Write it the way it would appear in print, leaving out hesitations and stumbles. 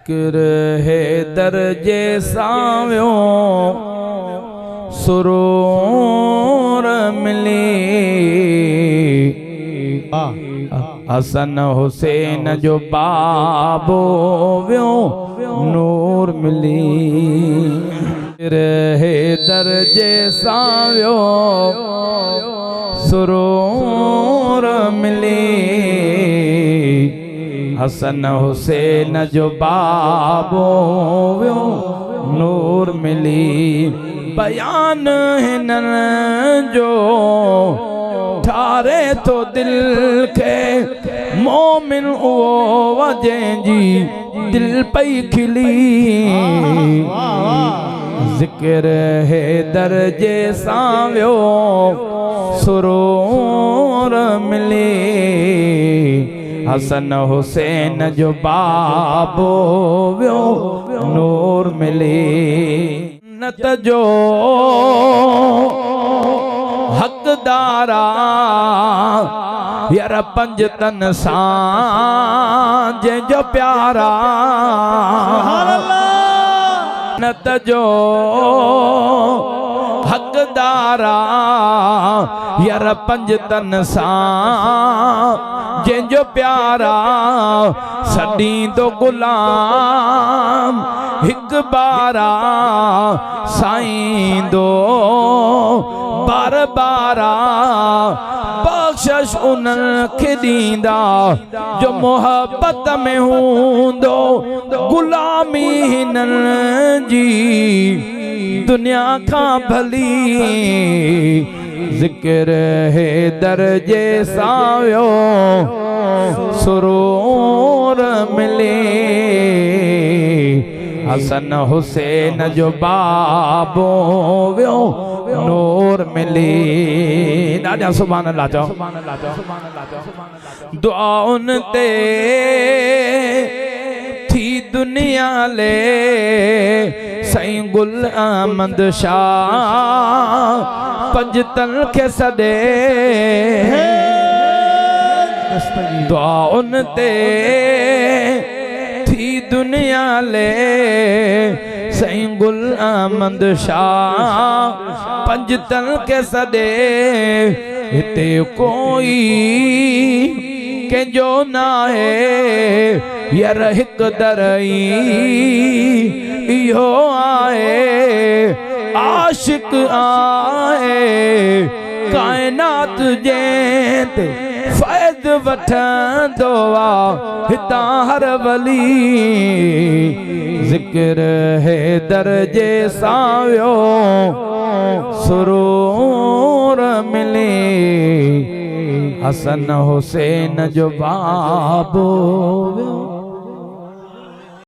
ज़िक्र है दर्जे सावियो सुरूर मिली। हसन हुसैन जो बाबो व्यो नूर मिली। ज़िक्र है दर्जे सावियो सुरूर मिली। हसन हुसैन जो बाबो व्यो नूर मिली। बयान हिनन जो ठारे तो दिल के मोमिन वो वजह जी दिल पई खिली। ज़िक्र है दर्जे सावियो सुरूर मिली। हसन हुसैन जो बाबो व्यो नूर मिली। नत जो हकदारा यार पंज तन सां जो प्यारा। नत जो हकदारा यार पंज तन सां जो प्यारा। सदी दो गुलाम हिक बारा साईं दो बार बारा। बख्शिश उन्हन खे दींदा जो मोहब्बत में हूंदो गुलामी हिनन जी दुनिया का भली। ज़िक्र है दर्जे सावियो सुरूर मिली। हसन हुसैन जो बाबो व्यो नूर मिली। दादा सुभान अल्लाह चओ। दुआउन ते थी दुनिया ले साईं गुल अहमद शाह पंजतन के सदे। दुआउन ते थी दुनिया ले साईं गुल अहमद शाह पंजतन के सदे। हिते कोई कंहिंजो ना है यार हिक दरई इहो आहे। आशिक आहे कायनात जेत फैद वठंदो आ हितां हर वली। ज़िक्र है दर्जे सावियो सुरूर मिली। हसन हुसैन जो बाबो